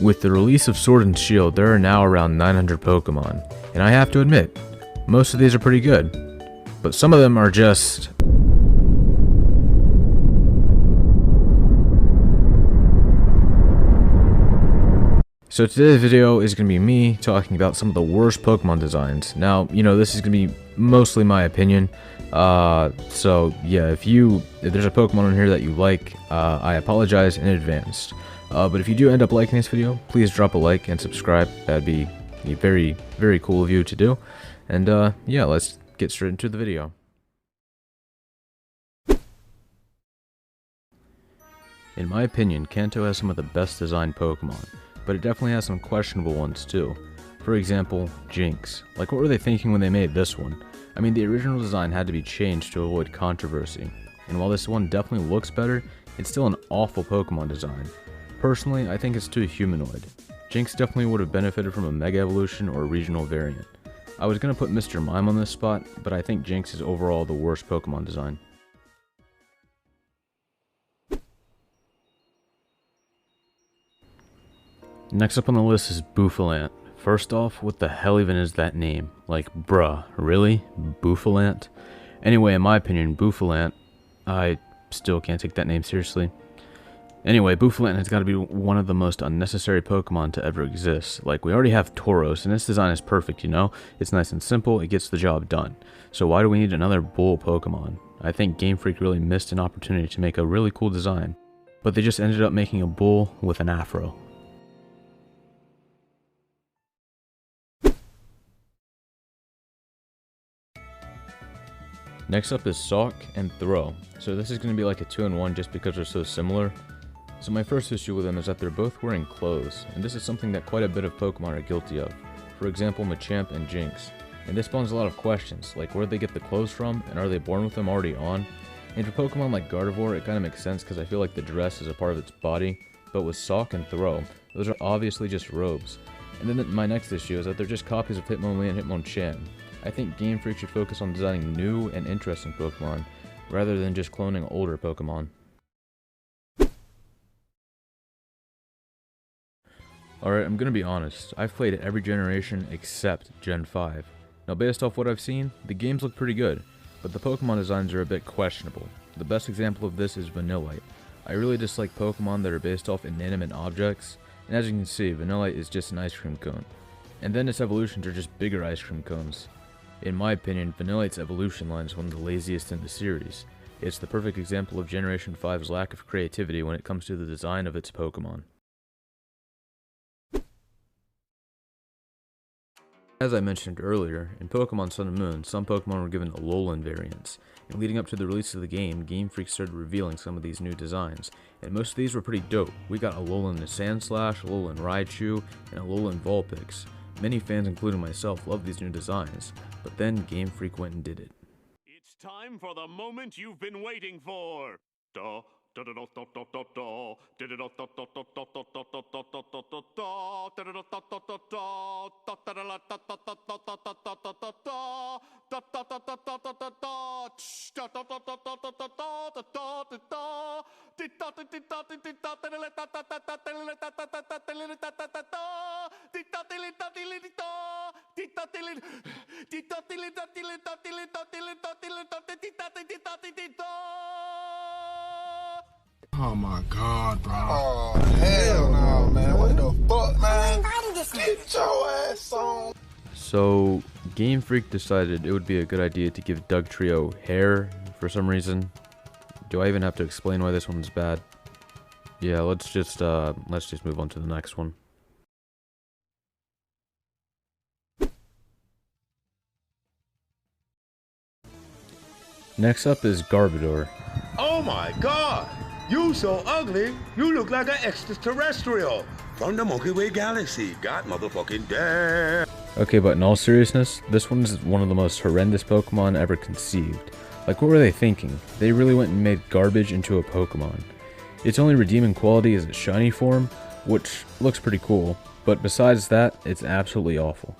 With the release of Sword and Shield, there are now around 900 Pokemon, and I have to admit, most of these are pretty good, but some of them are just... So today's video is going to be me talking about some of the worst Pokemon designs. Now, this is going to be mostly my opinion, so yeah, if there's a Pokemon in here that you like, I apologize in advance. But if you do end up liking this video, please drop a like and subscribe. That'd be very, very cool of you to do. And yeah, let's get straight into the video. In my opinion, Kanto has some of the best designed Pokemon, but it definitely has some questionable ones too. For example, Jinx. Like, what were they thinking when they made this one? I mean, the original design had to be changed to avoid controversy, and while this one definitely looks better, it's still an awful Pokemon design. Personally, I think it's too humanoid. Jinx definitely would have benefited from a Mega Evolution or a regional variant. I was gonna put Mr. Mime on this spot, but I think Jinx is overall the worst Pokemon design. Next up on the list is Bouffalant. First off, what the hell even is that name? Like, bruh, really? Bouffalant? Anyway, in my opinion, Bouffalant, I still can't take that name seriously. Anyway, Bouffalant has got to be one of the most unnecessary Pokemon to ever exist. Like, we already have Tauros, and this design is perfect, It's nice and simple, it gets the job done. So why do we need another bull Pokemon? I think Game Freak really missed an opportunity to make a really cool design, but they just ended up making a bull with an afro. Next up is Sawk and Throh. So this is going to be like a 2-in-1 just because they're so similar. So my first issue with them is that they're both wearing clothes, and this is something that quite a bit of Pokemon are guilty of. For example, Machamp and Jinx. And this spawns a lot of questions, like where did they get the clothes from, and are they born with them already on? And for Pokemon like Garbador, it kind of makes sense because I feel like the dress is a part of its body, but with Sawk and Throh, those are obviously just robes. And then my next issue is that they're just copies of Hitmonlee and Hitmonchan. I think Game Freak should focus on designing new and interesting Pokemon, rather than just cloning older Pokemon. Alright, I'm gonna be honest, I've played every generation except Gen 5. Now based off what I've seen, the games look pretty good, but the Pokemon designs are a bit questionable. The best example of this is Vanillate. I really dislike Pokemon that are based off inanimate objects, and as you can see, Vanillate is just an ice cream cone. And then its evolutions are just bigger ice cream cones. In my opinion, Vanillate's evolution line is one of the laziest in the series. It's the perfect example of Generation 5's lack of creativity when it comes to the design of its Pokemon. As I mentioned earlier, in Pokemon Sun and Moon, some Pokemon were given Alolan variants, and leading up to the release of the game, Game Freak started revealing some of these new designs, and most of these were pretty dope. We got Alolan Sandslash, Alolan Raichu, and Alolan Vulpix. Many fans, including myself, love these new designs, but then Game Freak went and did it. It's time for the moment you've been waiting for! Oh my god, bro. Oh, hell no, man. What the fuck, man? Get your ass on. So, Game Freak decided it would be a good idea to give Dugtrio hair for some reason. Do I even have to explain why this one's bad? Yeah, let's just move on to the next one. Next up is Garbador. Oh my god! You so ugly, you look like an extraterrestrial from the Milky Way galaxy. God motherfucking damn. Okay, but in all seriousness, this one is one of the most horrendous Pokemon ever conceived. Like, what were they thinking? They really went and made garbage into a Pokemon. Its only redeeming quality is its shiny form, which looks pretty cool, but besides that, it's absolutely awful.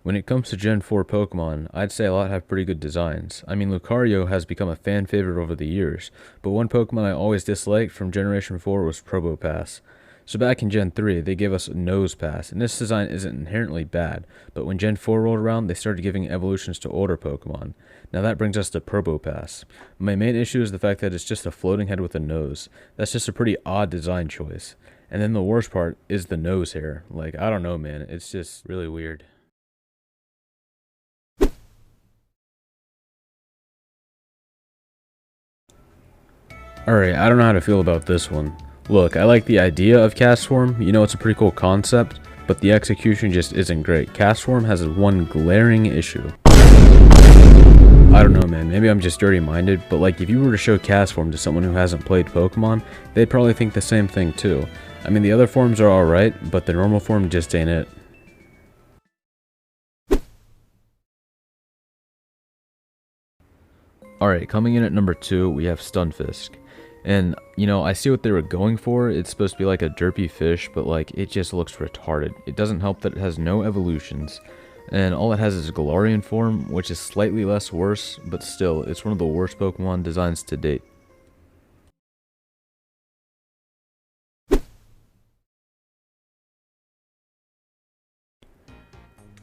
When it comes to Gen 4 Pokemon, I'd say a lot have pretty good designs. I mean, Lucario has become a fan favorite over the years, but one Pokemon I always disliked from Generation 4 was Probopass. So back in Gen 3, they gave us a Nose Pass, and this design isn't inherently bad, but when Gen 4 rolled around, they started giving evolutions to older Pokemon. Now that brings us to Probopass. My main issue is the fact that it's just a floating head with a nose. That's just a pretty odd design choice. And then the worst part is the nose hair. Like, I don't know, man, it's just really weird. Alright, I don't know how to feel about this one. Look, I like the idea of Castform, you know, it's a pretty cool concept, but the execution just isn't great. Castform has one glaring issue. I don't know, man, maybe I'm just dirty-minded, but like, if you were to show Castform to someone who hasn't played Pokemon, they'd probably think the same thing too. I mean, the other forms are alright, but the normal form just ain't it. Alright, coming in at number 2, we have Stunfisk. And, you know, I see what they were going for. It's supposed to be like a derpy fish, but like, it just looks retarded. It doesn't help that it has no evolutions. And all it has is Galarian form, which is slightly less worse, but still, it's one of the worst Pokemon designs to date.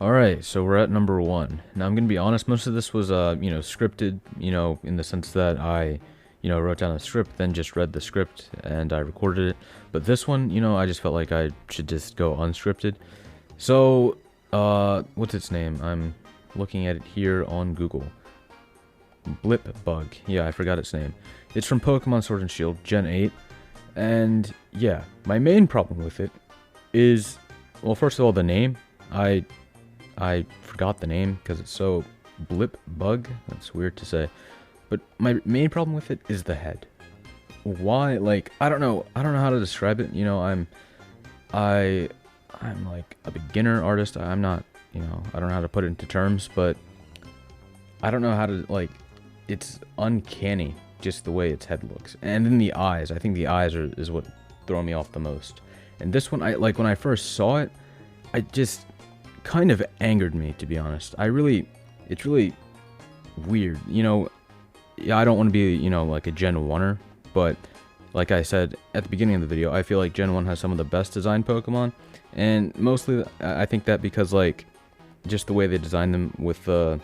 Alright, so we're at number 1. Now I'm gonna be honest, most of this was, you know, scripted, you know, in the sense that I wrote down a script, then just read the script, and I recorded it. But this one, you know, I just felt like I should just go unscripted. So, what's its name? I'm looking at it here on Google. Blipbug. Yeah, I forgot its name. It's from Pokemon Sword and Shield, Gen 8. And, yeah, my main problem with it is, well, first of all, the name. I forgot the name because it's so Blipbug. That's weird to say. But my main problem with it is the head. Why? Like, I don't know how to describe it. You know, I'm like a beginner artist. I'm not, you know, I don't know how to put it into terms, but I don't know how to, like, it's uncanny just the way its head looks. And then the eyes. I think the eyes is what throw me off the most. And this one, like when I first saw it, I just kind of angered me, to be honest. It's really weird. You know, yeah, I don't want to be, you know, like a Gen 1er, but like I said at the beginning of the video, I feel like Gen 1 has some of the best designed Pokemon, and mostly I think that because, like, just the way they designed them with a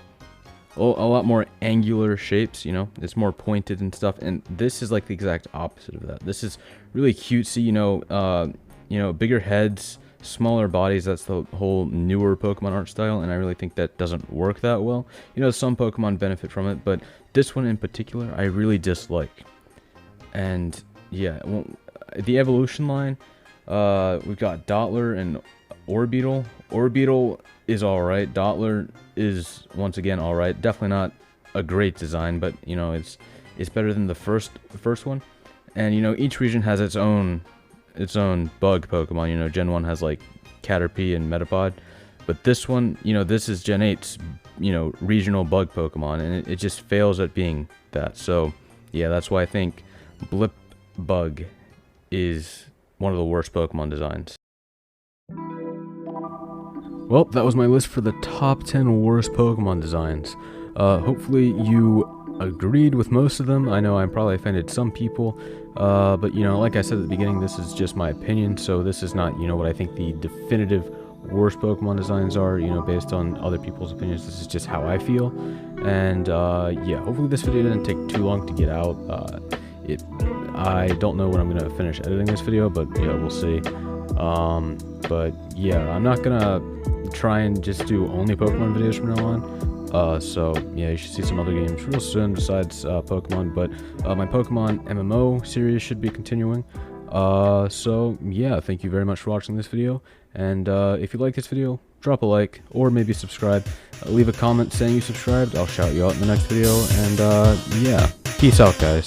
lot more angular shapes, you know, it's more pointed and stuff, and this is like the exact opposite of that. This is really cutesy, you know, bigger heads, smaller bodies. That's the whole newer Pokemon art style, and I really think that doesn't work that well. You know, some Pokemon benefit from it, but this one in particular I really dislike. And yeah, well, the evolution line, we've got Dottler and Orbeetle. Orbeetle is alright. Dottler is once again alright. Definitely not a great design, but you know, it's better than the first one. And you know, each region has its own bug Pokemon. You know, Gen 1 has like Caterpie and Metapod, but this one, you know, this is Gen 8's, you know, regional bug Pokemon, and it just fails at being that. So yeah, that's why I think Blipbug is one of the worst Pokemon designs. Well, that was my list for the top 10 worst Pokemon designs. Hopefully you agreed with most of them. I know I probably offended some people, but you know, like I said at the beginning, this is just my opinion, so this is not, you know, what I think the definitive worst Pokemon designs are, you know, based on other people's opinions. This is just how I feel. And yeah, hopefully this video didn't take too long to get out. I don't know when I'm gonna finish editing this video, but yeah, we'll see. But yeah, I'm not gonna try and just do only Pokemon videos from now on. So yeah, you should see some other games real soon besides Pokemon, but my Pokemon MMO series should be continuing. So yeah, thank you very much for watching this video, and if you like this video, drop a like, or maybe subscribe. Leave a comment saying you subscribed. I'll shout you out in the next video, and yeah, peace out, guys.